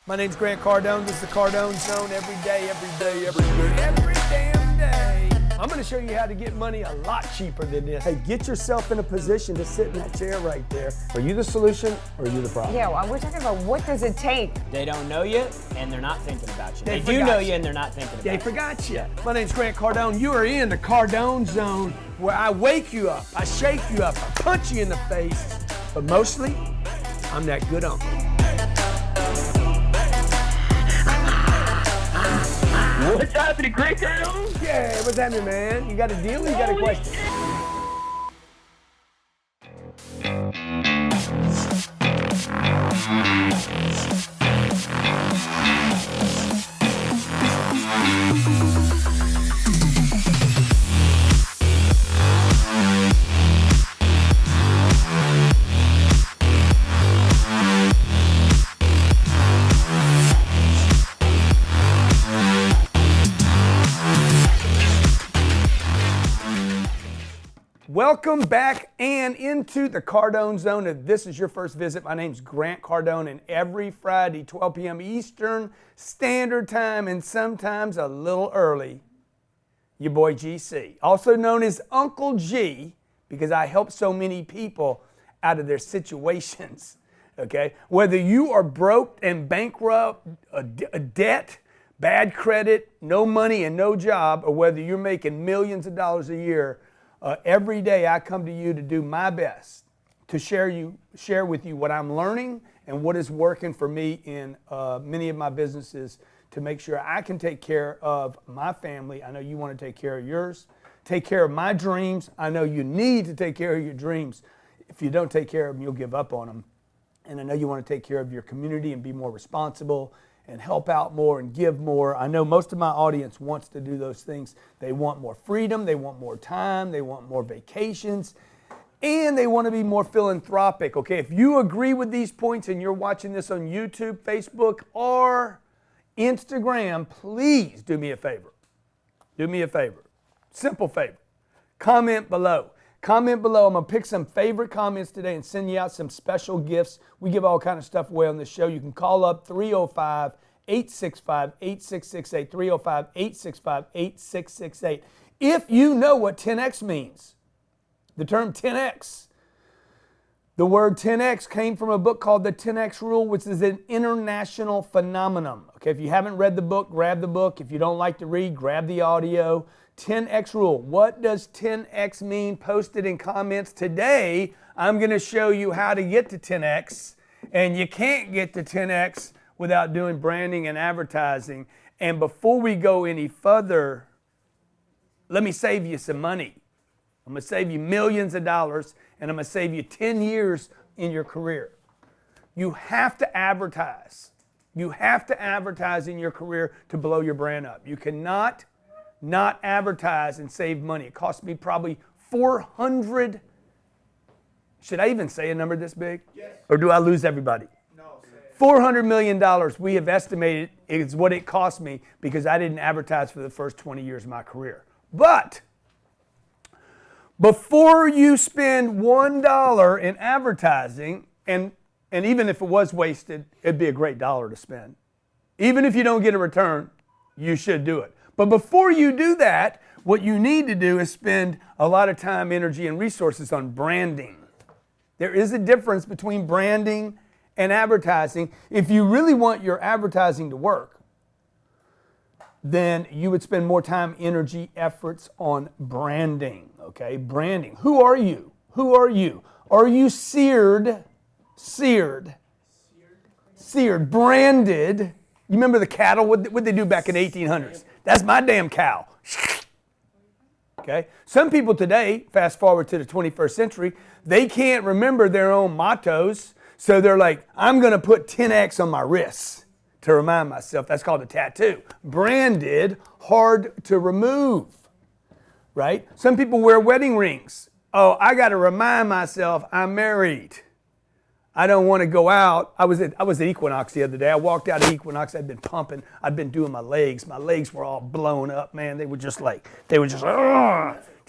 My name's Grant Cardone. This is the Cardone Zone every day, every damn day. I'm going to show you how to get money a lot cheaper than this. Hey, get yourself in a position to sit in that chair right there. Are you the solution or are you the problem? Yeah, well, we're talking about what does it take? They don't know you and they're not thinking about you. They do forgot know you. you and they're not thinking about you. They forgot you. My name's Grant Cardone. You are in the Cardone Zone where I wake you up, I shake you up, I punch you in the face, but mostly, I'm that good uncle. What's happening, Grant Cardone? Yeah, what's happening, man? You got a deal or you got a question? Welcome back and into the Cardone Zone. If this is your first visit, my name's Grant Cardone, and every Friday, 12 p.m. Eastern Standard Time, and sometimes a little early, your boy GC, also known as Uncle G, because I help so many people out of their situations, okay? Whether you are broke and bankrupt, a debt, bad credit, no money and no job, or whether you're making millions of dollars a year, every day I come to you to do my best to share with you what I'm learning and what is working for me in many of my businesses to make sure I can take care of my family. I know you want to take care of yours. Take care of my dreams. I know you need to take care of your dreams. If you don't take care of them, you'll give up on them. And I know you want to take care of your community and be more responsible and help out more and give more. I know most of my audience wants to do those things. They want more freedom, they want more time, they want more vacations, and they want to be more philanthropic, okay? If you agree with these points and you're watching this on YouTube, Facebook, or Instagram, please do me a favor. Do me a favor. Simple favor. Comment below. Comment below. I'm going to pick some favorite comments today and send you out some special gifts. We give all kind of stuff away on this show. You can call up 305-865-8668, 305-865-8668. If you know what 10X means, the term 10X, the word 10X came from a book called The 10X Rule, which is an international phenomenon. Okay, if you haven't read the book, grab the book. If you don't like to read, grab the audio. 10X rule. What does 10X mean? Post it in comments. Today, I'm going to show you how to get to 10X. And you can't get to 10X without doing branding and advertising. And before we go any further, let me save you some money. I'm going to save you millions of dollars, and I'm going to save you 10 years in your career. You have to advertise. You have to advertise in your career to blow your brand up. You cannot not advertise and save money. It cost me probably 400, should I even say a number this big? Yes. Or do I lose everybody? No, say it. $400 million we have estimated is what it cost me because I didn't advertise for the first 20 years of my career. But before you spend $1 in advertising, and even if it was wasted, it'd be a great dollar to spend. Even if you don't get a return, you should do it. But before you do that, what you need to do is spend a lot of time, energy, and resources on branding. There is a difference between branding and advertising. If you really want your advertising to work, then you would spend more time, energy, efforts on branding, okay? Branding. Who are you? Who are you? Are you seared, branded? You remember the cattle? What they do back in the 1800s? That's my damn cow. Okay? Some people today, fast forward to the 21st century, they can't remember their own mottos, so they're like, I'm going to put 10X on my wrists to remind myself. That's called a tattoo. Branded, hard to remove, right? Some people wear wedding rings. Oh, I got to remind myself I'm married. I don't want to go out. I was at Equinox the other day. I walked out of Equinox. I'd been pumping. I'd been doing my legs. My legs were all blown up, man. They were just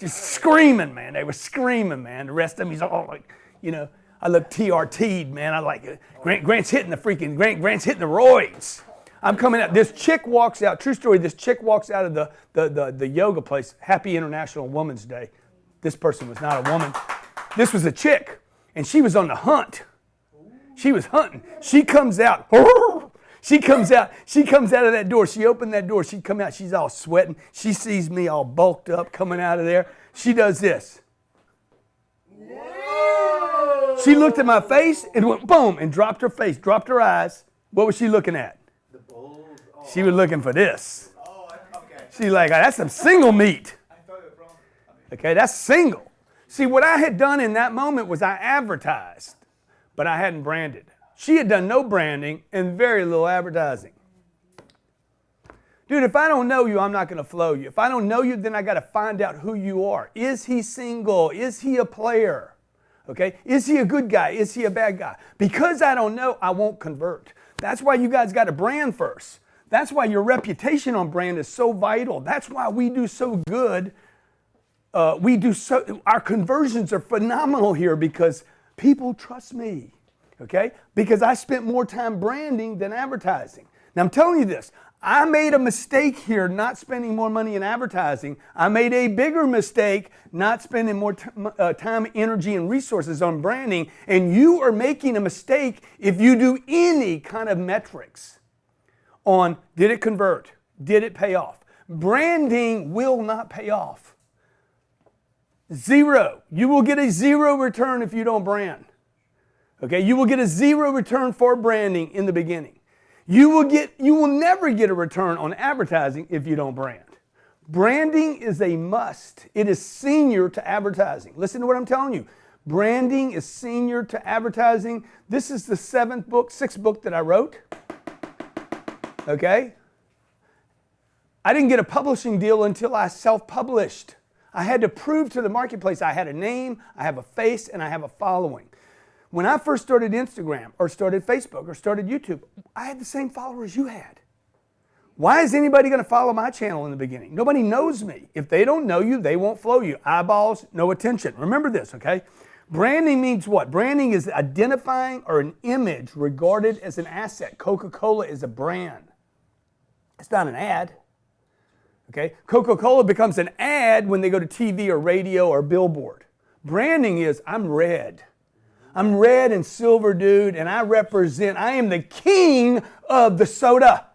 screaming, man. They were screaming, man. The rest of me's all like, I look TRT'd, man. I like it. Grant's hitting the roids. I'm coming out. This chick walks out. True story. This chick walks out of the yoga place. Happy International Women's Day. This person was not a woman. This was a chick, and she was on the hunt. She was hunting. She comes out. She comes out of that door. She opened that door. She come out. She's all sweating. She sees me all bulked up coming out of there. She does this. Whoa. She looked at my face and went boom and dropped her face, dropped her eyes. What was she looking at? The bulls. Oh. She was looking for this. Oh, okay. She's like, that's some single meat. Okay, that's single. See, what I had done in that moment was I advertised, but I hadn't branded. She had done no branding and very little advertising. Dude, if I don't know you, I'm not going to flow you. If I don't know you, then I got to find out who you are. Is he single? Is he a player? Okay? Is he a good guy? Is he a bad guy? Because I don't know, I won't convert. That's why you guys got to brand first. That's why your reputation on brand is so vital. That's why we do so good. Our conversions are phenomenal here because people trust me. Okay? Because I spent more time branding than advertising. Now I'm telling you this, I made a mistake here not spending more money in advertising. I made a bigger mistake not spending more time, energy, and resources on branding. And you are making a mistake if you do any kind of metrics on did it convert? Did it pay off? Branding will not pay off. Zero. You will get a zero return if you don't brand. Okay, you will get a zero return for branding in the beginning. You will never get a return on advertising if you don't brand. Branding is a must. It is senior to advertising. Listen to what I'm telling you. Branding is senior to advertising. This is the sixth book that I wrote. Okay? I didn't get a publishing deal until I self-published. I had to prove to the marketplace I had a name, I have a face, and I have a following. When I first started Instagram or started Facebook or started YouTube, I had the same followers you had. Why is anybody going to follow my channel in the beginning? Nobody knows me. If they don't know you, they won't flow you. Eyeballs, no attention. Remember this, okay? Branding means what? Branding is identifying or an image regarded as an asset. Coca-Cola is a brand. It's not an ad. Okay? Coca-Cola becomes an ad when they go to TV or radio or billboard. Branding is, I'm red. I'm red and silver, dude, and I am the king of the soda.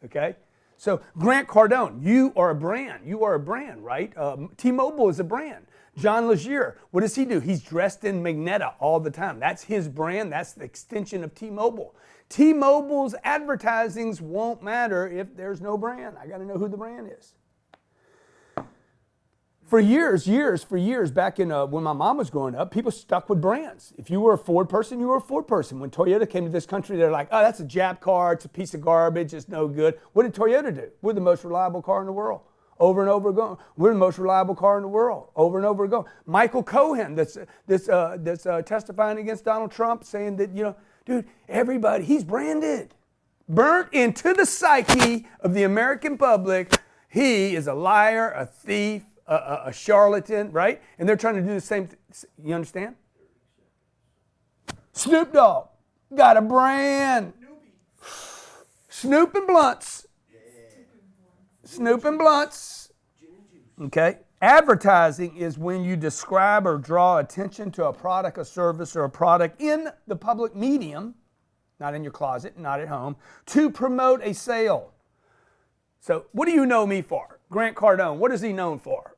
Okay? So, Grant Cardone, you are a brand. You are a brand, right? T-Mobile is a brand. John Legere, what does he do? He's dressed in Magneta all the time. That's his brand. That's the extension of T-Mobile. T-Mobile's advertisings won't matter if there's no brand. I got to know who the brand is. For years, back in when my mom was growing up, people stuck with brands. If you were a Ford person, you were a Ford person. When Toyota came to this country, they're like, oh, that's a Jap car. It's a piece of garbage. It's no good. What did Toyota do? We're the most reliable car in the world. Over and over again. We're the most reliable car in the world. Over and over again. Michael Cohen, that's testifying against Donald Trump, saying that, dude, everybody, he's branded. Burnt into the psyche of the American public. He is a liar, a thief, a charlatan, right? And they're trying to do the same thing. You understand? Snoop Dogg got a brand. Snoop and Blunts. Snoop and Blunts. Okay? Advertising is when you describe or draw attention to a product, a service, or a product in the public medium, not in your closet, not at home, to promote a sale. So, what do you know me for? Grant Cardone, what is he known for?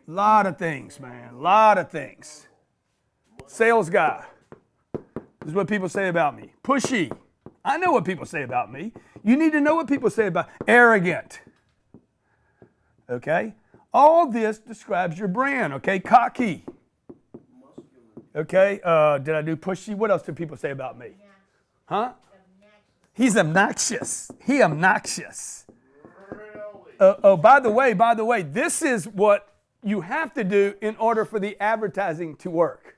A lot of things, man. A lot of things. Sales guy. This is what people say about me. Pushy. I know what people say about me. You need to know what people say about arrogant. Okay? All this describes your brand. Okay? Cocky. Okay? Did I do pushy? What else do people say about me? Huh? He's obnoxious. He obnoxious. By the way, this is what you have to do in order for the advertising to work.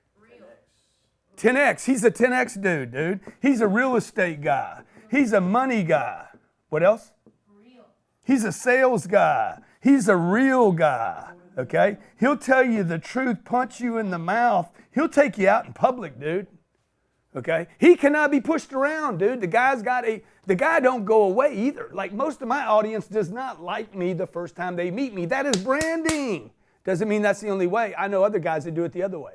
10X. He's a 10X dude. He's a real estate guy. He's a money guy. What else? He's a sales guy. He's a real guy. Okay? He'll tell you the truth, punch you in the mouth. He'll take you out in public, dude. Okay? He cannot be pushed around, dude. The guy don't go away either. Like most of my audience does not like me the first time they meet me. That is branding. Doesn't mean that's the only way. I know other guys that do it the other way.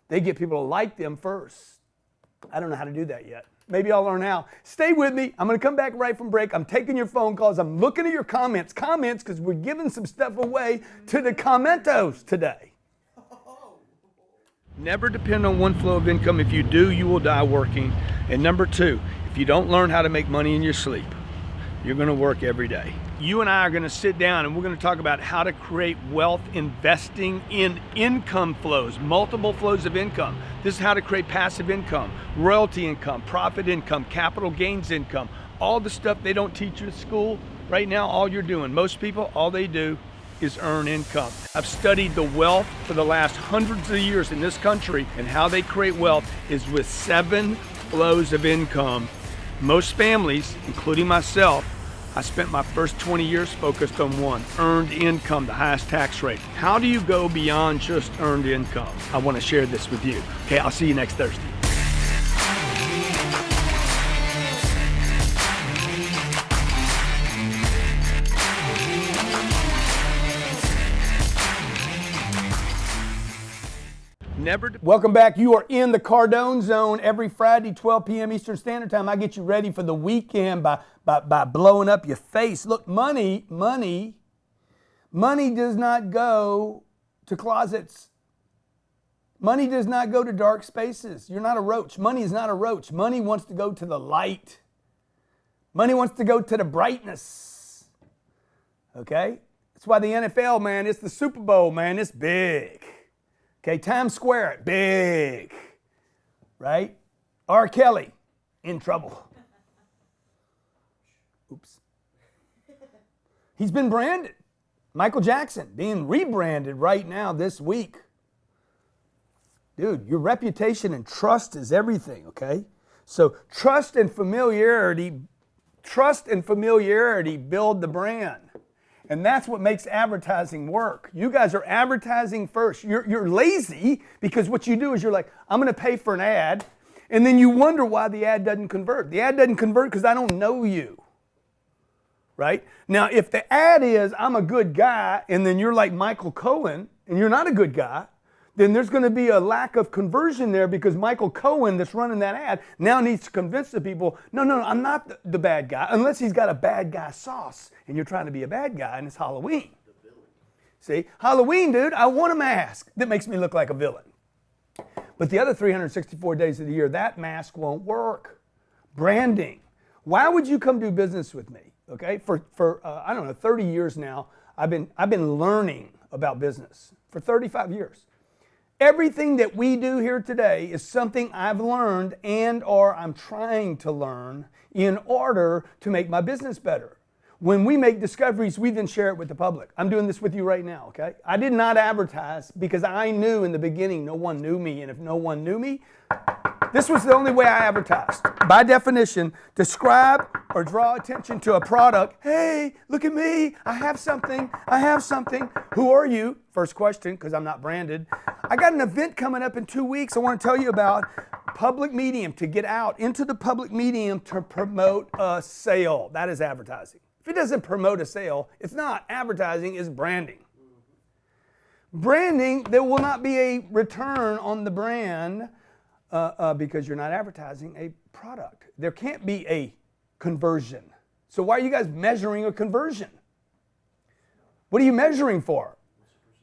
They get people to like them first. I don't know how to do that yet. Maybe I'll learn how. Stay with me. I'm going to come back right from break. I'm taking your phone calls. I'm looking at your comments. Comments, because we're giving some stuff away to the commentos today. Never depend on one flow of income. If you do, you will die working. And number two, if you don't learn how to make money in your sleep, you're going to work every day. You and I are going to sit down and we're going to talk about how to create wealth investing in income flows, multiple flows of income. This is how to create passive income, royalty income, profit income, capital gains income, all the stuff they don't teach you at school. Right now, all you're doing, most people, all they do is earn income. I've studied the wealth for the last hundreds of years in this country, and how they create wealth is with 7 flows of income. Most families, including myself, I spent my first 20 years focused on one, earned income, the highest tax rate. How do you go beyond just earned income? I want to share this with you. Okay, I'll see you next Thursday. Welcome back. You are in the Cardone Zone every Friday, 12 p.m. Eastern Standard Time. I get you ready for the weekend by blowing up your face. Look, money does not go to closets. Money does not go to dark spaces. You're not a roach. Money is not a roach. Money wants to go to the light. Money wants to go to the brightness. Okay? That's why the NFL, man, it's the Super Bowl, man. It's big. Okay, Times Square, big, right? R. Kelly, in trouble. Oops. He's been branded. Michael Jackson, being rebranded right now this week. Dude, your reputation and trust is everything, okay? So trust and familiarity build the brand. And that's what makes advertising work. You guys are advertising first. You're lazy because what you do is you're like, I'm going to pay for an ad, and then you wonder why the ad doesn't convert. The ad doesn't convert because I don't know you, right? Now, if the ad is, I'm a good guy, and then you're like Michael Cohen, and you're not a good guy, then there's going to be a lack of conversion there because Michael Cohen that's running that ad now needs to convince the people, no, I'm not the bad guy, unless he's got a bad guy sauce and you're trying to be a bad guy and it's Halloween. See, Halloween, dude, I want a mask that makes me look like a villain. But the other 364 days of the year, that mask won't work. Branding. Why would you come do business with me? Okay, for 30 years now, I've been learning about business for 35 years. Everything that we do here today is something I've learned or I'm trying to learn in order to make my business better. When we make discoveries, we then share it with the public. I'm doing this with you right now, okay? I did not advertise because I knew in the beginning no one knew me, and if no one knew me, this was the only way I advertised. By definition, describe or draw attention to a product. Hey, look at me. I have something. Who are you? First question, because I'm not branded. I got an event coming up in 2 weeks I want to tell you about. Public medium, to get out into the public medium to promote a sale. That is advertising. If it doesn't promote a sale, it's not advertising, it's branding. Branding, there will not be a return on the brand because you're not advertising a product. There can't be a conversion. So why are you guys measuring a conversion? What are you measuring for?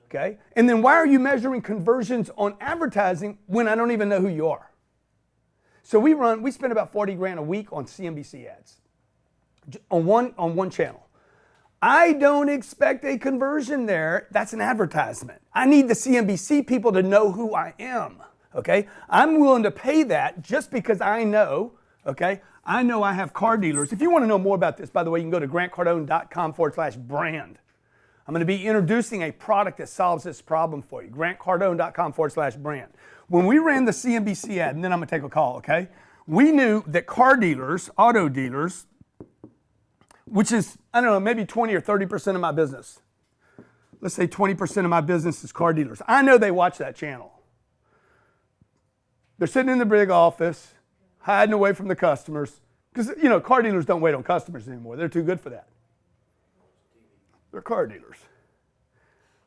Okay? And then why are you measuring conversions on advertising when I don't even know who you are? So we spend about 40 grand a week on CNBC ads on one channel. I don't expect a conversion there. That's an advertisement. I need the CNBC people to know who I am. Okay? I'm willing to pay that just because I know, okay? I know I have car dealers. If you want to know more about this, by the way, you can go to grantcardone.com/brand. I'm going to be introducing a product that solves this problem for you. grantcardone.com/brand. When we ran the CNBC ad, and then I'm going to take a call, okay? We knew that car dealers, auto dealers, which is, I don't know, maybe 20 or 30% of my business. let's say 20% of my business is car dealers. I know they watch that channel. They're sitting in the big office, hiding away from the customers. Because, car dealers don't wait on customers anymore. They're too good for that. They're car dealers.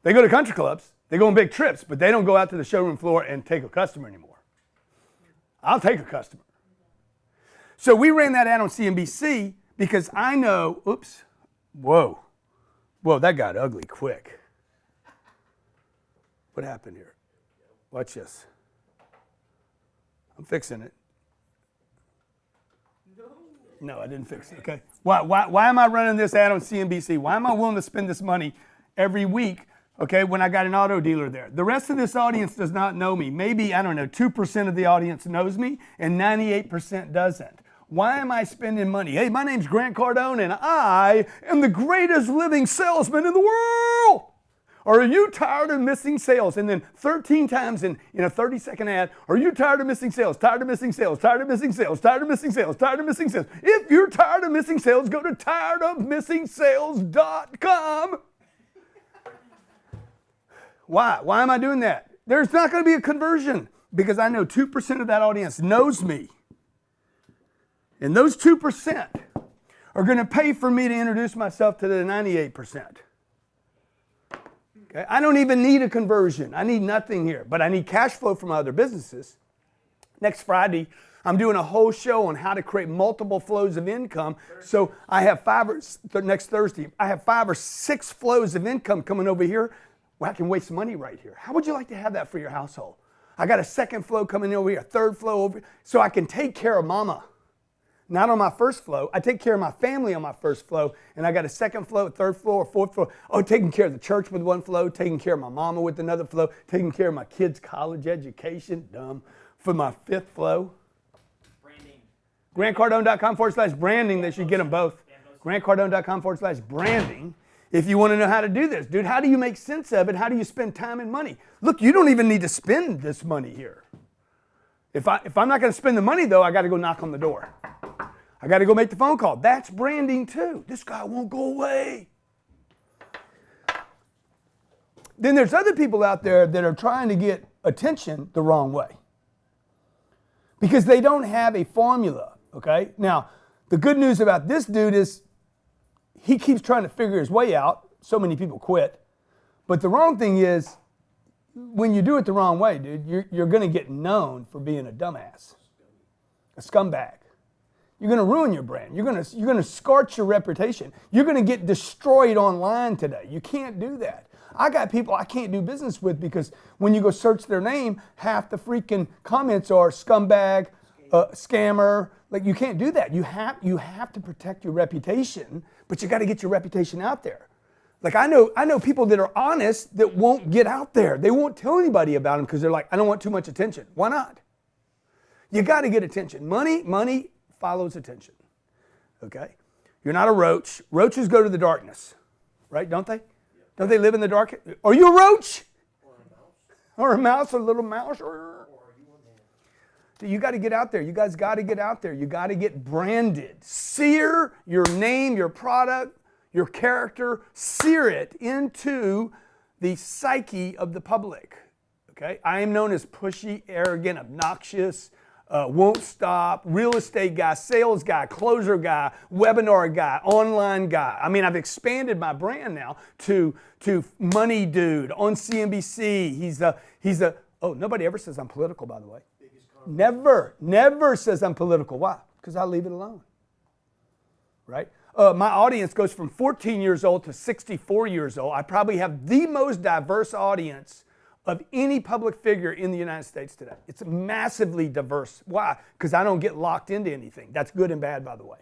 They go to country clubs. They go on big trips, but they don't go out to the showroom floor and take a customer anymore. I'll take a customer. So we ran that ad on CNBC because I know, whoa, that got ugly quick. What happened here? Watch this. I'm fixing it. No, I didn't fix it. Okay. Why am I running this ad on CNBC? Why am I willing to spend this money every week, okay, when I got an auto dealer there? The rest of this audience does not know me. Maybe, 2% of the audience knows me and 98% doesn't. Why am I spending money? Hey, my name's Grant Cardone and I am the greatest living salesman in the world. Or are you tired of missing sales? And then 13 times in a 30-second ad, are you tired of missing sales? Tired of missing sales? Tired of missing sales? Tired of missing sales? Tired of missing sales? If you're tired of missing sales, go to tiredofmissingsales.com. Why? Why am I doing that? There's not going to be a conversion because I know 2% of that audience knows me. And those 2% are going to pay for me to introduce myself to the 98%. Okay? I don't even need a conversion. I need nothing here, but I need cash flow from other businesses. Next Friday, I'm doing a whole show on how to create multiple flows of income. So I have next Thursday, I have 5 or 6 flows of income coming over here. Well, I can waste money right here. How would you like to have that for your household? I got a second flow coming over here, a third flow over here, so I can take care of mama. Not on my first flow. I take care of my family on my first flow, and I got a second flow, a third flow, or fourth flow. Oh, taking care of the church with one flow, taking care of my mama with another flow, taking care of my kids' college education, for my 5th flow. Branding. GrantCardone.com/branding. They should get them both. GrantCardone.com/branding. If you want to know how to do this, dude, how do you make sense of it? How do you spend time and money? Look, you don't even need to spend this money here. If I'm not going to spend the money, though, I got to go knock on the door. I got to go make the phone call. That's branding, too. This guy won't go away. Then there's other people out there that are trying to get attention the wrong way because they don't have a formula, okay? Now, the good news about this dude is he keeps trying to figure his way out. So many people quit. But the wrong thing is, when you do it the wrong way, dude, you're going to get known for being a dumbass, a scumbag. You're going to ruin your brand. You're going to scorch your reputation. You're going to get destroyed online today. You can't do that. I got people I can't do business with because when you go search their name, half the freaking comments are scumbag, scammer. Like, you can't do that. You have to protect your reputation, but you got to get your reputation out there. Like, I know people that are honest that won't get out there. They won't tell anybody about them because they're like, I don't want too much attention. Why not? You got to get attention. Money follows attention. Okay? You're not a roach. Roaches go to the darkness, right? Don't they? Don't they live in the dark? Are you a roach? Or a mouse, a little mouse? You got to get out there. You guys got to get out there. You got to get branded. Sear your name, your product, your character, sear it into the psyche of the public. Okay? I am known as pushy, arrogant, obnoxious, won't stop, real estate guy, sales guy, closer guy, webinar guy, online guy. I mean, I've expanded my brand now to money dude on CNBC. He's a nobody ever says I'm political, by the way. Never says I'm political. Why? Because I leave it alone. Right? My audience goes from 14 years old to 64 years old. I probably have the most diverse audience of any public figure in the United States today. It's massively diverse. Why? Because I don't get locked into anything. That's good and bad, by the way.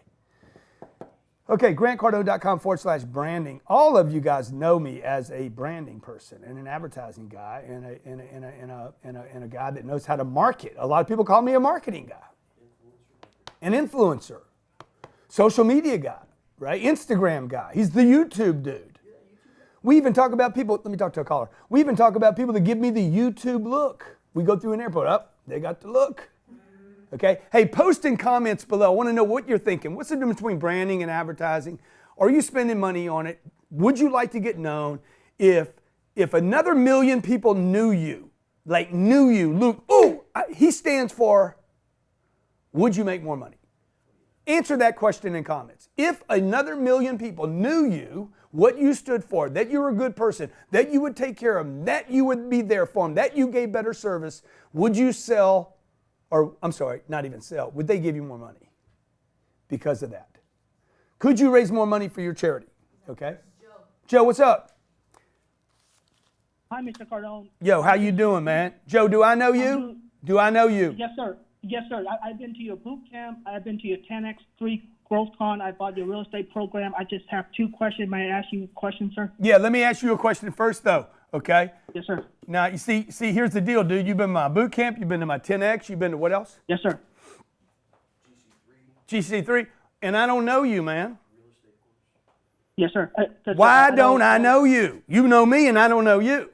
Okay, GrantCardone.com/branding. All of you guys know me as a branding person and an advertising guy and a guy that knows how to market. A lot of people call me a marketing guy, an influencer, social media guy, right? Instagram guy. He's the YouTube dude. We even talk about people, let me talk to a caller. We even talk about people that give me the YouTube look. We go through an airport, they got the look. Okay? Hey, post in comments below. I want to know what you're thinking. What's the difference between branding and advertising? Are you spending money on it? Would you like to get known? If if another million people knew you, like knew you, Luke, he stands for, would you make more money? Answer that question in comments. If another million people knew you, what you stood for, that you were a good person, that you would take care of them, that you would be there for them, that you gave better service, would you sell, or I'm sorry, not even sell, would they give you more money because of that? Could you raise more money for your charity? Okay. Joe, what's up? Hi, Mr. Cardone. Yo, how you doing, man? Joe, do I know you? Do I know you? Yes, sir. Yes, sir. I've been to your boot camp. I've been to your 10X3 Growth Con. I bought your real estate program. I just have 2 questions. May I ask you a question, sir? Yeah, let me ask you a question first, though, okay? Yes, sir. Now, you see, here's the deal, dude. You've been to my boot camp. You've been to my 10X. You've been to what else? Yes, sir. GC3. And I don't know you, man. Yes, sir. Why don't I know you? You know me, and I don't know you.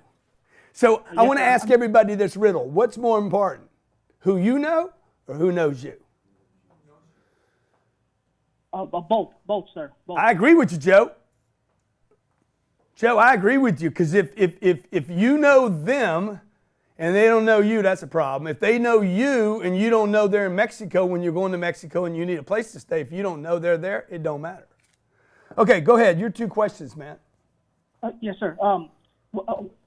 So I want to ask everybody this riddle. What's more important, who you know or who knows you? Both, sir. Both. I agree with you, Joe. Joe, I agree with you, because if you know them and they don't know you, that's a problem. If they know you and you don't know they're in Mexico when you're going to Mexico and you need a place to stay, if you don't know they're there, it don't matter. Okay, go ahead. Your 2 questions, man. Yes, sir.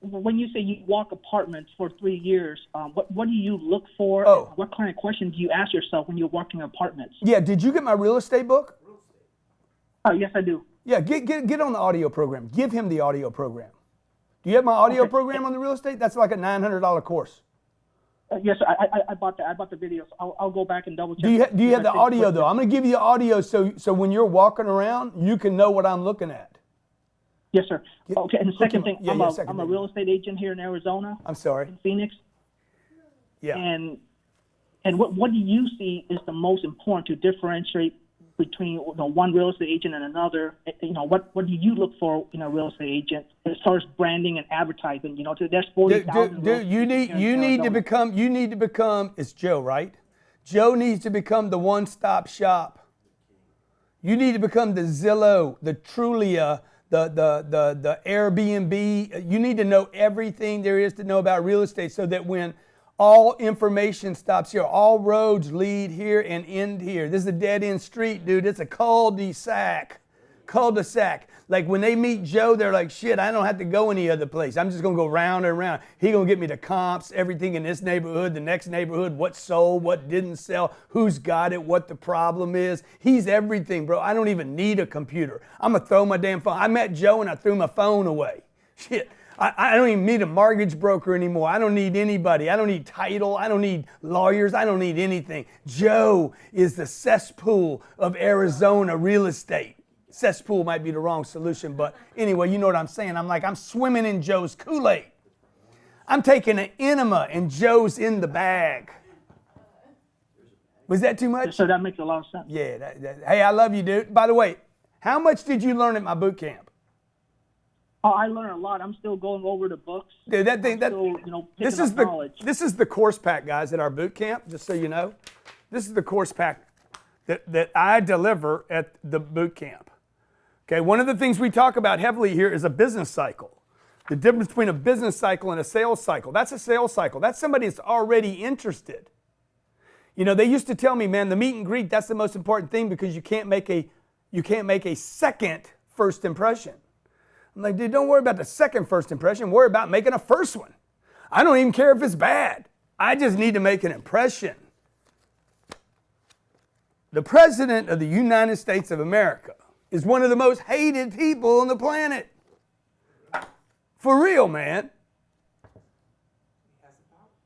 When you say you walk apartments for 3 years, what do you look for? Oh. What kind of questions do you ask yourself when you're walking apartments? Yeah, did you get my real estate book? Yes, I do. Yeah, get on the audio program. Give him the audio program. Do you have my audio program on the real estate? That's like a $900 course. Yes, sir. I bought that. I bought the videos. I'll go back and double check. Do you have the audio though? I'm going to give you the audio so when you're walking around, you can know what I'm looking at. Yes, sir. Okay, and the second thing, Yeah, I'm a real estate agent here in Arizona. I'm sorry. In Phoenix. Yeah. And what do you see is the most important to differentiate between one real estate agent and another? What do you look for in a real estate agent as far as branding and advertising? There's 40,000. Dude, you need to become. It's Joe, right? Joe needs to become the one-stop shop. You need to become the Zillow, the Trulia, the Airbnb. You need to know everything there is to know about real estate, so that when all information stops here, all roads lead here and end here. This is a dead-end street, dude. It's a cul-de-sac. Cul-de-sac. Like when they meet Joe, they're like, shit, I don't have to go any other place. I'm just going to go round and round. He going to get me the comps, everything in this neighborhood, the next neighborhood, what sold, what didn't sell, who's got it, what the problem is. He's everything, bro. I don't even need a computer. I'm going to throw my damn phone. I met Joe and I threw my phone away. Shit. I don't even need a mortgage broker anymore. I don't need anybody. I don't need title. I don't need lawyers. I don't need anything. Joe is the cesspool of Arizona real estate. Cesspool might be the wrong solution, but anyway, you know what I'm saying. I'm swimming in Joe's Kool-Aid. I'm taking an enema and Joe's in the bag. Was that too much? So that makes a lot of sense. Yeah. Hey, I love you, dude. By the way, how much did you learn at my boot camp? Oh, I learned a lot. I'm still going over the books. Dude, this is knowledge. This is the course pack, guys, at our boot camp, just so you know. This is the course pack that I deliver at the boot camp. Okay, one of the things we talk about heavily here is a business cycle. The difference between a business cycle and a sales cycle. That's a sales cycle. That's somebody that's already interested. They used to tell me, man, the meet and greet, that's the most important thing, because you can't make a second first impression. I'm like, dude, don't worry about the second first impression. Worry about making a first one. I don't even care if it's bad. I just need to make an impression. The President of the United States of America is one of the most hated people on the planet. For real, man.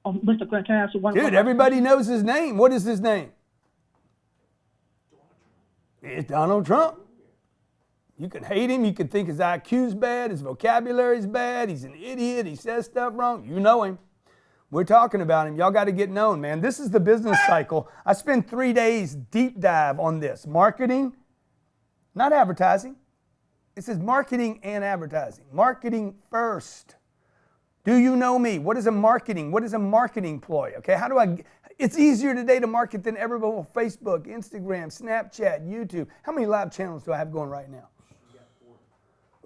Mr. Grant, can I ask you one? Dude, everybody knows his name. What is his name? It's Donald Trump. You can hate him. You can think his IQ's bad, his vocabulary's bad, he's an idiot, he says stuff wrong. You know him. We're talking about him. Y'all got to get known, man. This is the business cycle. I spent 3 days deep dive on this. Marketing, not advertising. It says marketing and advertising. Marketing first. Do you know me? What is a marketing ploy? Okay, it's easier today to market than ever before. Facebook, Instagram, Snapchat, YouTube. How many live channels do I have going right now?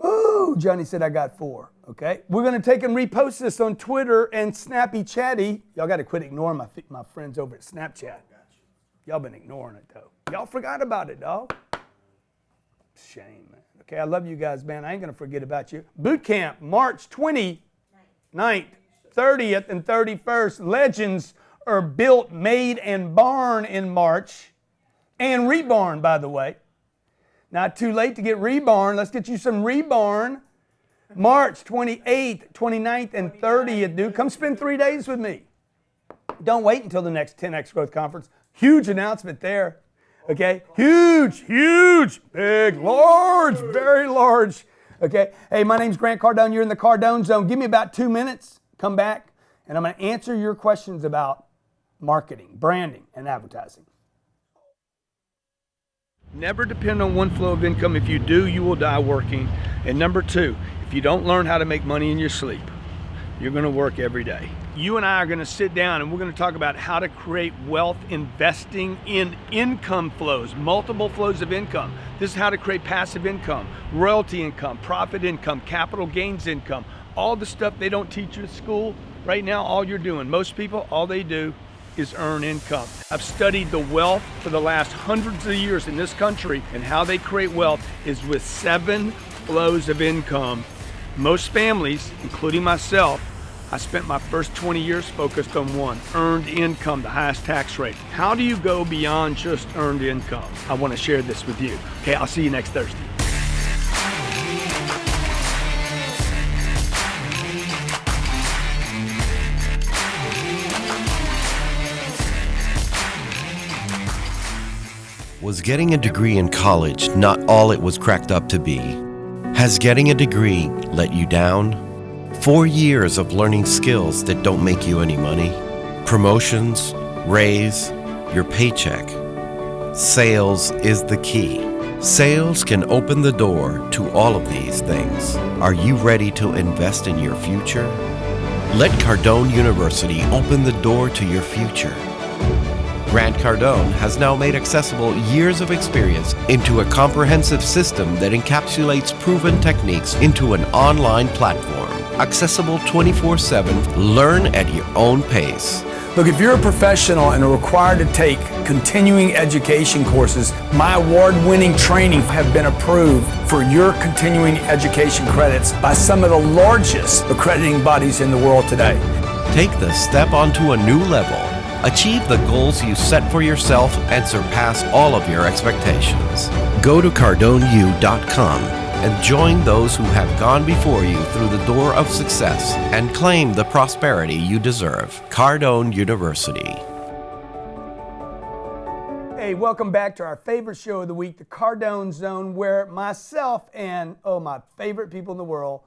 Ooh, Johnny said I got 4. Okay, we're going to take and repost this on Twitter and Snappy Chatty. Y'all got to quit ignoring my friends over at Snapchat. Y'all been ignoring it though. Y'all forgot about it, dog. Shame, man. Okay, I love you guys, man. I ain't going to forget about you. Boot camp, March 29th, 30th, and 31st. Legends are built, made, and born in March. And reborn, by the way. Not too late to get reborn. Let's get you some reborn. March 28th, 29th, and 30th, dude. Come spend 3 days with me. Don't wait until the next 10X Growth Conference. Huge announcement there. Okay? Huge, big, large, very large. Okay? Hey, my name's Grant Cardone. You're in the Cardone Zone. Give me about 2 minutes. Come back, and I'm going to answer your questions about marketing, branding, and advertising. Never depend on one flow of income. If you do, you will die working. And number two, if you don't learn how to make money in your sleep, you're going to work every day. You and I are going to sit down and we're going to talk about how to create wealth investing in income flows, multiple flows of income. This is how to create passive income, royalty income, profit income, capital gains income, all the stuff they don't teach you at school. Right now, all you're doing, most people, all they do is earn income. I've studied the wealth for the last hundreds of years in this country, and how they create wealth is with 7 flows of income. Most families, including myself, I spent my first 20 years focused on one, earned income, the highest tax rate. How do you go beyond just earned income? I want to share this with you. Okay, I'll see you next Thursday. Was getting a degree in college not all it was cracked up to be? Has getting a degree let you down? 4 years of learning skills that don't make you any money? Promotions, raise, your paycheck. Sales is the key. Sales can open the door to all of these things. Are you ready to invest in your future? Let Cardone University open the door to your future. Grant Cardone has now made accessible years of experience into a comprehensive system that encapsulates proven techniques into an online platform. Accessible 24/7, learn at your own pace. Look, if you're a professional and are required to take continuing education courses, my award-winning training have been approved for your continuing education credits by some of the largest accrediting bodies in the world today. Take the step onto a new level. Achieve the goals you set for yourself and surpass all of your expectations. Go to CardoneU.com and join those who have gone before you through the door of success and claim the prosperity you deserve. Cardone University. Hey, welcome back to our favorite show of the week, the Cardone Zone, where myself and, my favorite people in the world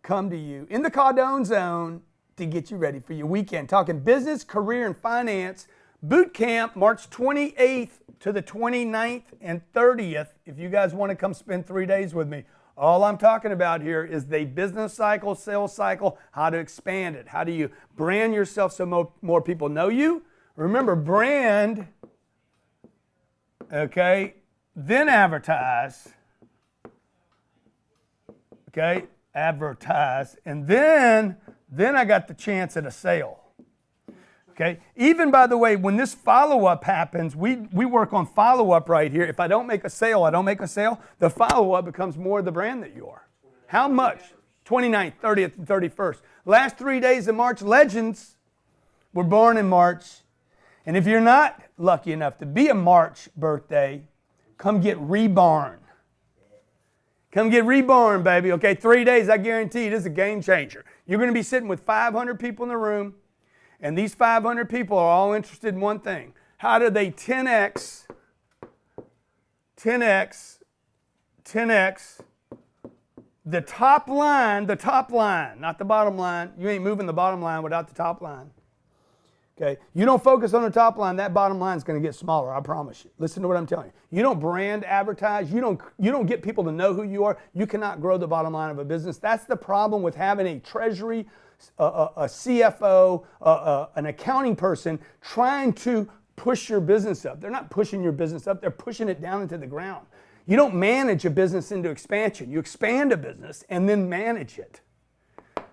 come to you in the Cardone Zone to get you ready for your weekend. Talking business, career, and finance. Boot camp, March 28th to the 29th and 30th. If you guys want to come spend 3 days with me, all I'm talking about here is the business cycle, sales cycle, how to expand it. How do you brand yourself so more people know you? Remember, brand, okay, then advertise, okay, advertise, and then I got the chance at a sale. Okay. Even, by the way, when this follow-up happens, we work on follow-up right here. If I don't make a sale, the follow-up becomes more the brand that you are. How much? 29th, 30th, and 31st. Last 3 days of March, legends were born in March. And if you're not lucky enough to be a March birthday, come get reborn. Come get reborn, baby. Okay, 3 days, I guarantee you, this is a game changer. You're going to be sitting with 500 people in the room, and these 500 people are all interested in one thing. How do they 10x, the top line, not the bottom line. You ain't moving the bottom line without the top line. Okay, you don't focus on the top line, that bottom line is going to get smaller, I promise you. Listen to what I'm telling you. You don't brand advertise, you don't get people to know who you are, you cannot grow the bottom line of a business. That's the problem with having a treasury, a CFO, an accounting person trying to push your business up. They're not pushing your business up, they're pushing it down into the ground. You don't manage a business into expansion. You expand a business and then manage it.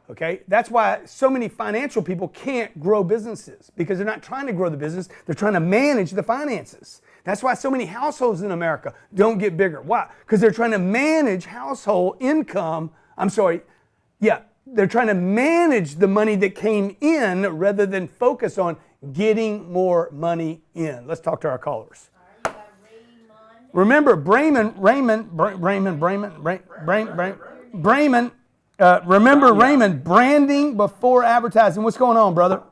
Okay, that's why so many financial people can't grow businesses because they're not trying to grow the business, they're trying to manage the finances. That's why so many households in America don't get bigger. Why? Because they're trying to manage household income. They're trying to manage the money that came in rather than focus on getting more money in. Let's talk to our callers. Remember, Raymond, branding before advertising. What's going on, brother?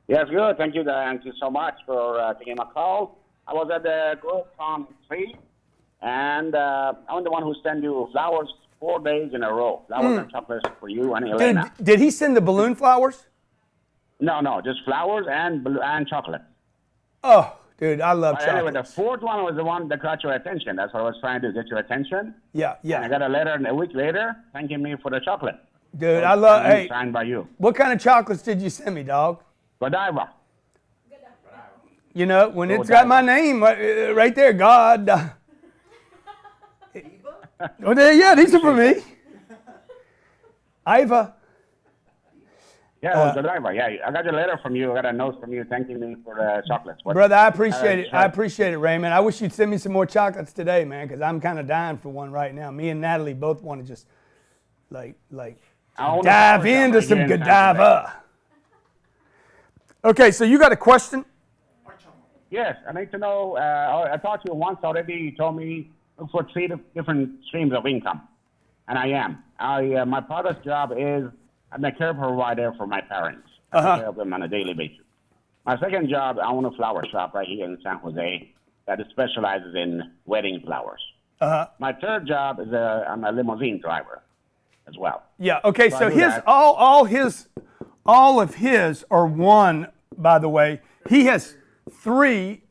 Yes, good. Thank you. Thank you so much for taking my call. I was at the Grove Farm tree, and I'm the one who sent you flowers 4 days in a row. Flowers and chocolates for you and Elena. Did he send the balloon flowers? No, just flowers and chocolate. Oh, dude, I love chocolate. Anyway, the fourth one was the one that caught your attention. That's what I was trying to get your attention. Yeah. And I got a letter a week later thanking me for the chocolate. Dude, I love. Hey, signed by you. What kind of chocolates did you send me, dog? Godiva. You know, when it's got my name right there, God. Oh, yeah, these are for me. Iva. Yeah, it was Godiva. Yeah, I got a letter from you. I got a note from you thanking me for the chocolates. Brother, I appreciate it. I appreciate it, Raymond. I wish you'd send me some more chocolates today, man, because I'm kind of dying for one right now. Me and Natalie both want to just, dive into some Godiva. Okay, so you got a question? Yes, I need to know. I talked to you once already. You told me look for three different streams of income, and I am. My father's job is I'm a care provider for my parents. I take care of them on a daily basis. My second job, I own a flower shop right here in San Jose that specializes in wedding flowers. My third job is I'm a limousine driver as well. Yeah. Okay. So all of his are one. By the way, he has 3.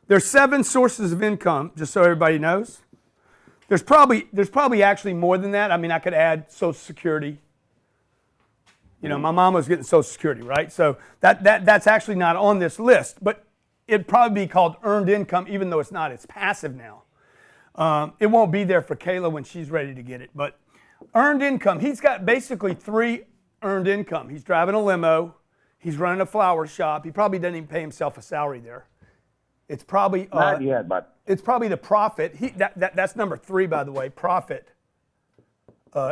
There's 7 sources of income. Just so everybody knows. There's probably actually more than that. I mean, I could add Social Security. You know, my mom was getting Social Security, right? So that's actually not on this list, but it'd probably be called earned income, even though it's not. It's passive now. It won't be there for Kayla when she's ready to get it. But earned income, he's got basically 3 earned income. He's driving a limo. He's running a flower shop. He probably doesn't even pay himself a salary there. It's probably not yet, but it's probably the profit. That's number 3, by the way. Profit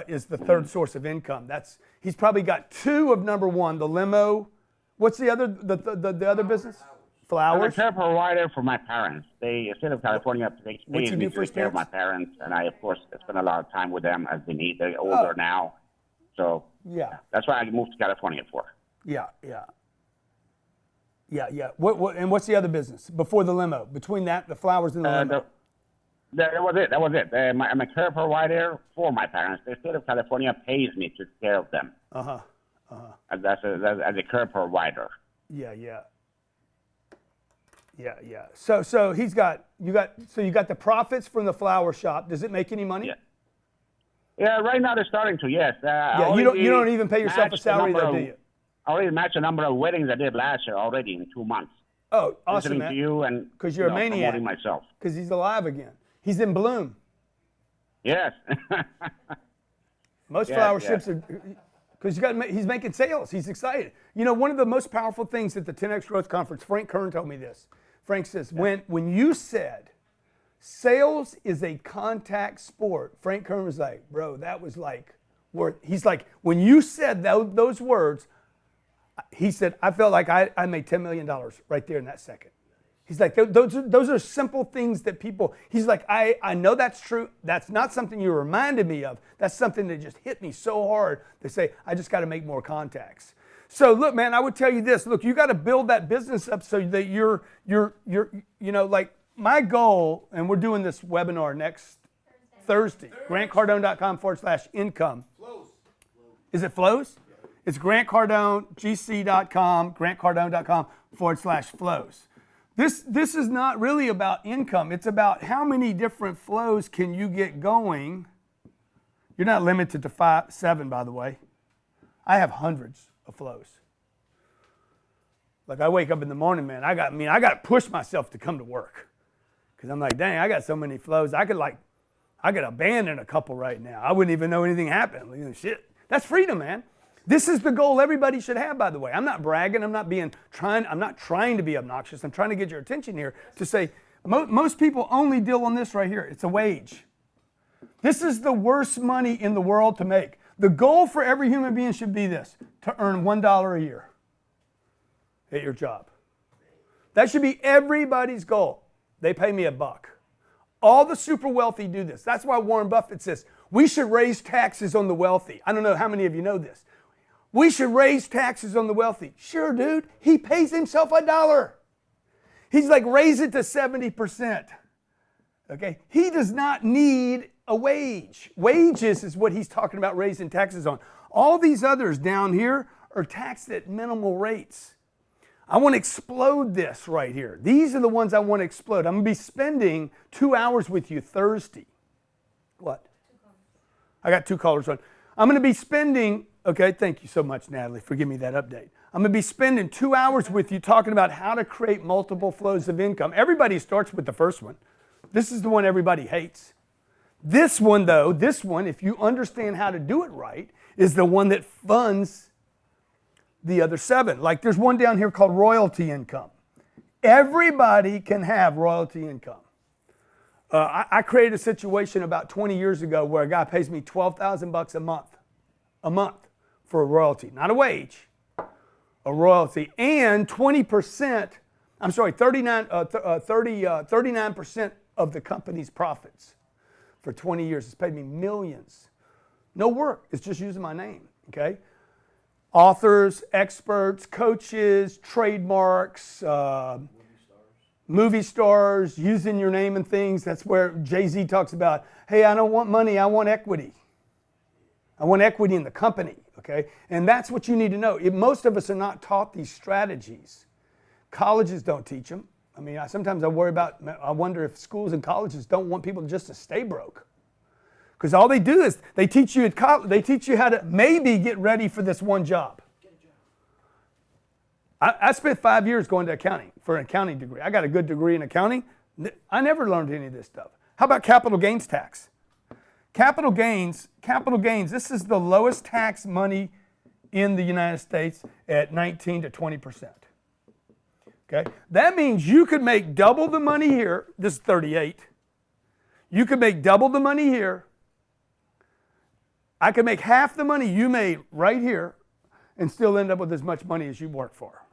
is the third source of income. He's probably got 2 of number 1, the limo. What's the other the other business? Flowers. I'm a care provider for my parents. The state of California takes me to take care of my parents, and I, of course, spend a lot of time with them as they need. They're older now, so yeah, that's why I moved to California for. Yeah. And what's the other business before the limo? Between that, the flowers and the limo. That was it. I'm a care provider for my parents. The state of California pays me to take care of them. As a care provider. Yeah. So you got the profits from the flower shop. Does it make any money? Yeah. Right now they're starting to. Yes. You don't even pay yourself a salary though, do you? I already matched the number of weddings I did last year already in 2 months. Oh, awesome, man. To you and because you're a maniac. Promoting myself. Because he's alive again. He's in bloom. Yes. Most flower ships are because he's making sales. He's excited. You know, one of the most powerful things at the 10X Growth Conference, Frank Kern told me this. Frank says, when you said sales is a contact sport, Frank Kern was like, bro, that was like worth. He's like, when you said those words, he said, I felt like I made $10 million right there in that second. He's like, those are simple things that people, he's like, I know that's true. That's not something you reminded me of. That's something that just hit me so hard to say, I just got to make more contacts. So look, man, I would tell you this. Look, you got to build that business up so that you're like my goal, and we're doing this webinar next Thursday. GrantCardone.com/income. Is it flows? It's GrantCardone.gc.com, GrantCardone.com/flows. This is not really about income. It's about how many different flows can you get going. You're not limited to 7, by the way. I have hundreds of flows. Like I wake up in the morning, man. I got to push myself to come to work because I'm like, dang, I got so many flows. I could abandon a couple right now. I wouldn't even know anything happened. Shit. That's freedom, man. This is the goal everybody should have, by the way. I'm not bragging. I'm not trying to be obnoxious. I'm trying to get your attention here to say most people only deal on this right here. It's a wage. This is the worst money in the world to make. The goal for every human being should be this, to earn $1 a year at your job. That should be everybody's goal. They pay me $1. All the super wealthy do this. That's why Warren Buffett says, we should raise taxes on the wealthy. I don't know how many of you know this. We should raise taxes on the wealthy. Sure, dude. He pays himself $1. He's like, raise it to 70%. Okay? He does not need a wage. Wages is what he's talking about raising taxes on. All these others down here are taxed at minimal rates. I want to explode this right here. These are the ones I want to explode. I'm going to be spending 2 hours with you Thursday. What? I got 2 callers on. I'm going to be spending, okay, thank you so much, Natalie, for giving me that update. I'm going to be spending 2 hours with you talking about how to create multiple flows of income. Everybody starts with the first one. This is the one everybody hates. This one, though, if you understand how to do it right, is the one that funds the other 7. Like there's one down here called royalty income. Everybody can have royalty income. I created a situation about 20 years ago where a guy pays me $12,000 a month for a royalty, not a wage, a royalty, and 39% of the company's profits for 20 years. It's paid me millions. No work. It's just using my name. Okay. Authors, experts, coaches, trademarks, movie stars, using your name and things. That's where Jay-Z talks about, hey, I don't want money, I want equity. I want equity in the company, okay? And that's what you need to know. Most of us are not taught these strategies. Colleges don't teach them. I mean, sometimes I wonder if schools and colleges don't want people just to stay broke. Because all they do is they teach you how to maybe get ready for this one job. I spent 5 years going to accounting for an accounting degree. I got a good degree in accounting. I never learned any of this stuff. How about capital gains tax? Capital gains, this is the lowest tax money in the United States at 19 to 20%. Okay? That means you could make double the money here. This is 38. You could make double the money here. I could make half the money you made right here and still end up with as much money as you worked for.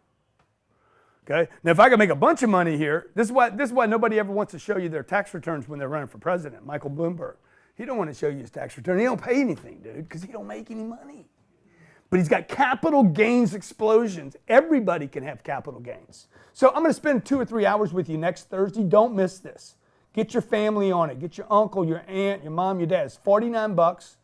Okay? Now, if I could make a bunch of money here, this is why nobody ever wants to show you their tax returns when they're running for president. Michael Bloomberg. He don't want to show you his tax return. He don't pay anything, dude, because he don't make any money. But he's got capital gains explosions. Everybody can have capital gains. So I'm going to spend 2 or 3 hours with you next Thursday. Don't miss this. Get your family on it. Get your uncle, your aunt, your mom, your dad. It's $49.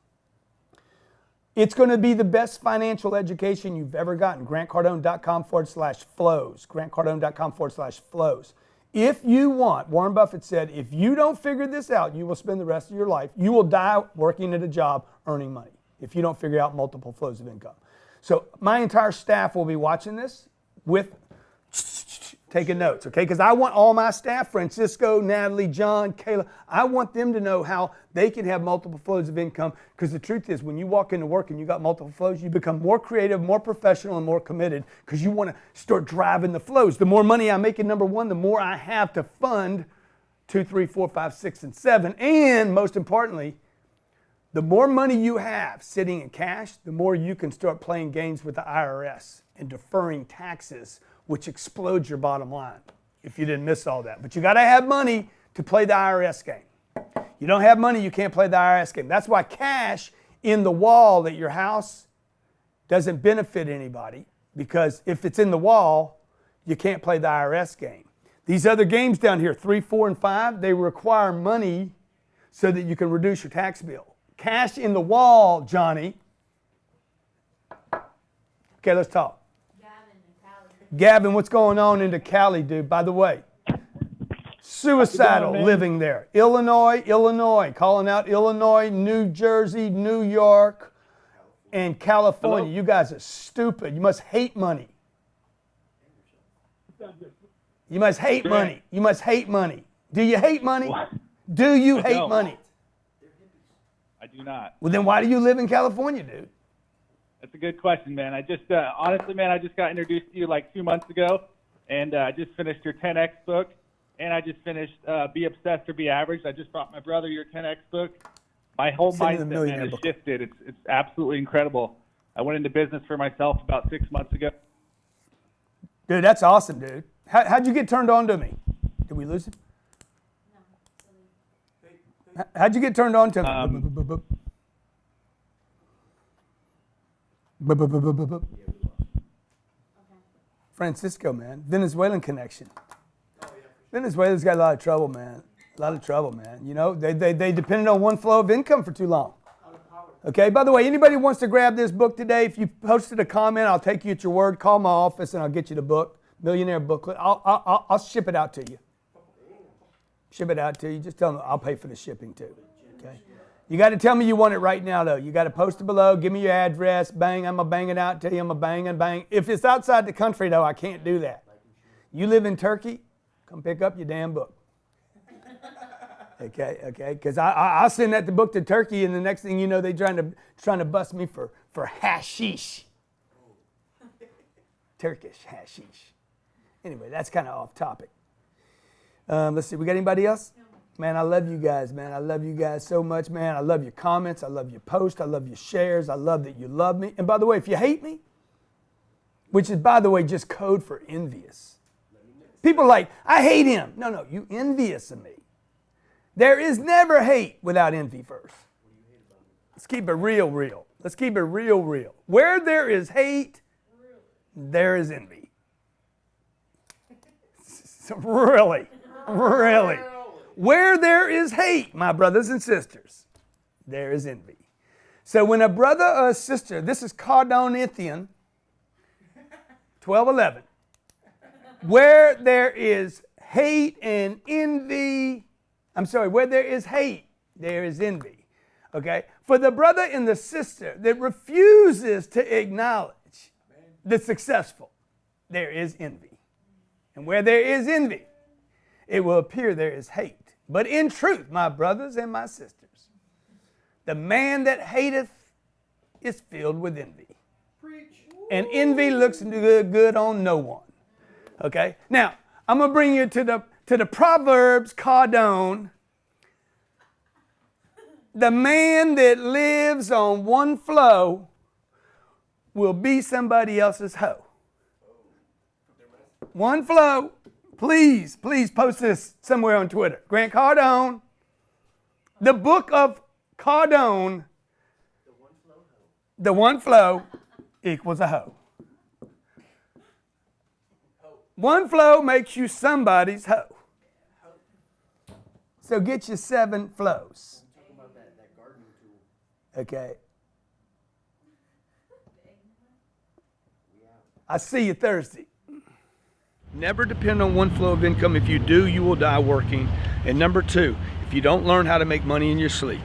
It's going to be the best financial education you've ever gotten. GrantCardone.com/flows. GrantCardone.com/flows. If you want, Warren Buffett said, if you don't figure this out, you will spend the rest of your life, you will die working at a job earning money if you don't figure out multiple flows of income. So my entire staff will be watching this with taking notes, okay? Because I want all my staff, Francisco, Natalie, John, Kayla, I want them to know how they can have multiple flows of income. Because the truth is, when you walk into work and you got multiple flows, you become more creative, more professional, and more committed because you want to start driving the flows. The more money I make in number 1, the more I have to fund 2, 3, 4, 5, 6, and 7. And most importantly, the more money you have sitting in cash, the more you can start playing games with the IRS and deferring taxes, which explodes your bottom line if you didn't miss all that. But you got to have money to play the IRS game. You don't have money, you can't play the IRS game. That's why cash in the wall at your house doesn't benefit anybody, because if it's in the wall, you can't play the IRS game. These other games down here, 3, 4, and 5, they require money so that you can reduce your tax bill. Cash in the wall, Johnny. Okay, let's talk. Gavin, what's going on into Cali, dude? By the way, suicidal living there. Illinois, calling out Illinois, New Jersey, New York, and California. Hello? You guys are stupid. You must hate money. You must hate money. You must hate money. Do you hate money? What? Do you hate money? I do not. Well, then why do you live in California, dude? That's a good question, man. I just, honestly, man, I just got introduced to you like 2 months ago, and I just finished your 10X book, and I just finished Be Obsessed or Be Average. I just brought my brother your 10X book. My whole Send me the mindset, man, Millionaire has book. shifted. It's absolutely incredible. I went into business for myself about 6 months ago. Dude, that's awesome, dude. How'd you get turned on to me? Did we lose him? How'd you get turned on to me? Francisco, man. Venezuelan connection. Venezuela's got a lot of trouble, man. A lot of trouble, man. You know, they depended on one flow of income for too long. Okay, by the way, anybody who wants to grab this book today, if you posted a comment, I'll take you at your word. Call my office and I'll get you the book, Millionaire Booklet. I'll ship it out to you. Ship it out to you. Just tell them I'll pay for the shipping too. Okay. You got to tell me you want it right now, though. You got to post it below. Give me your address. Bang, I'm going to bang it out to you. I'm going to bang and bang. If it's outside the country, though, I can't do that. You live in Turkey, come pick up your damn book. Okay, because I'll send that the book to Turkey, and the next thing you know, they're trying to bust me for hashish. Turkish hashish. Anyway, that's kind of off topic. Let's see, we got anybody else? Man, I love you guys, man. I love you guys so much, man. I love your comments. I love your posts. I love your shares. I love that you love me. And by the way, if you hate me, which is, by the way, just code for envious. People are like, I hate him. No, you envious of me. There is never hate without envy first. Let's keep it real. Let's keep it real. Where there is hate, there is envy. So really. Where there is hate, my brothers and sisters, there is envy. So when a brother or a sister, this is Cardone 12:11. Where there is hate and envy, where there is hate, there is envy. Okay? For the brother and the sister that refuses to acknowledge the successful, there is envy. And where there is envy, it will appear there is hate. But in truth, my brothers and my sisters, the man that hateth is filled with envy. And envy looks good on no one. Okay? Now, I'm going to bring you to the Proverbs Cardone. The man that lives on one flow will be somebody else's hoe. One flow. Please post this somewhere on Twitter. Grant Cardone. The book of Cardone. The one flow equals a hoe. One flow makes you somebody's hoe. So get your 7 flows. Okay. I see you Thursday. Never depend on one flow of income. If you do, you will die working. And number 2, if you don't learn how to make money in your sleep,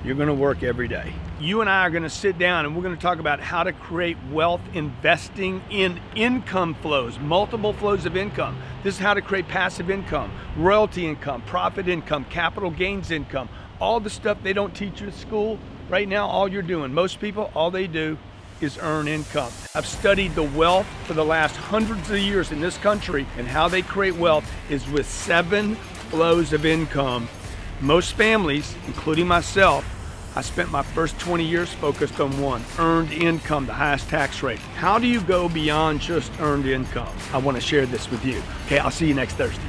you're going to work every day. You and I are going to sit down and we're going to talk about how to create wealth investing in income flows, multiple flows of income. This is how to create passive income, royalty income, profit income, capital gains income, all the stuff they don't teach you at school. Right now, all you're doing, most people, all they do is earn income. I've studied the wealth for the last hundreds of years in this country, and how they create wealth is with 7 flows of income. Most families, including myself, I spent my first 20 years focused on one, earned income, the highest tax rate. How do you go beyond just earned income? I want to share this with you. Okay, I'll see you next Thursday.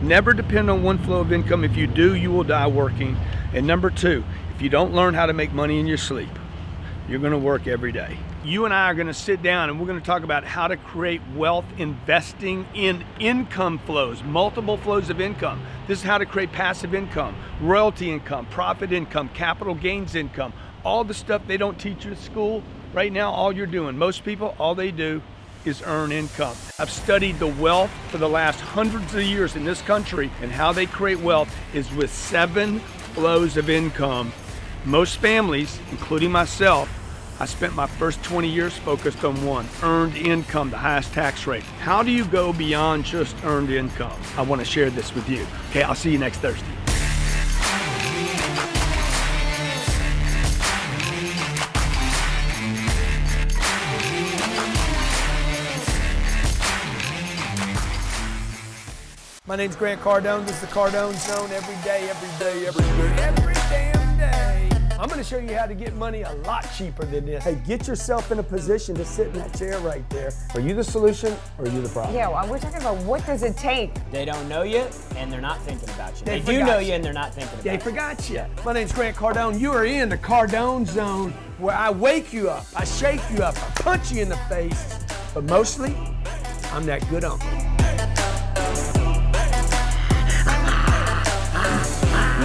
Never depend on one flow of income. If you do, you will die working. And number 2, if you don't learn how to make money in your sleep, you're going to work every day. You and I are going to sit down and we're going to talk about how to create wealth investing in income flows, multiple flows of income. This is how to create passive income, royalty income, profit income, capital gains income, all the stuff they don't teach you at school. Right now, all you're doing, most people, all they do is earn income. I've studied the wealth for the last hundreds of years in this country, and how they create wealth is with 7 flows of income. Most families, including myself, I spent my first 20 years focused on one, earned income, the highest tax rate. How do you go beyond just earned income? I want to share this with you. Okay, I'll see you next Thursday. My name's Grant Cardone. This is the Cardone Zone every day, every damn day. I'm going to show you how to get money a lot cheaper than this. Hey, get yourself in a position to sit in that chair right there. Are you the solution or are you the problem? Yeah, well, we're talking about what does it take? They don't know you, and they're not thinking about you. They They do forgot know you. you, and they're not thinking about They you. forgot you. My name's Grant Cardone. You are in the Cardone Zone where I wake you up, I shake you up, I punch you in the face, but mostly, I'm that good uncle.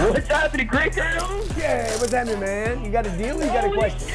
What's happening, Grant Cardone? Yeah, what's happening, man? You got a deal or you got a question?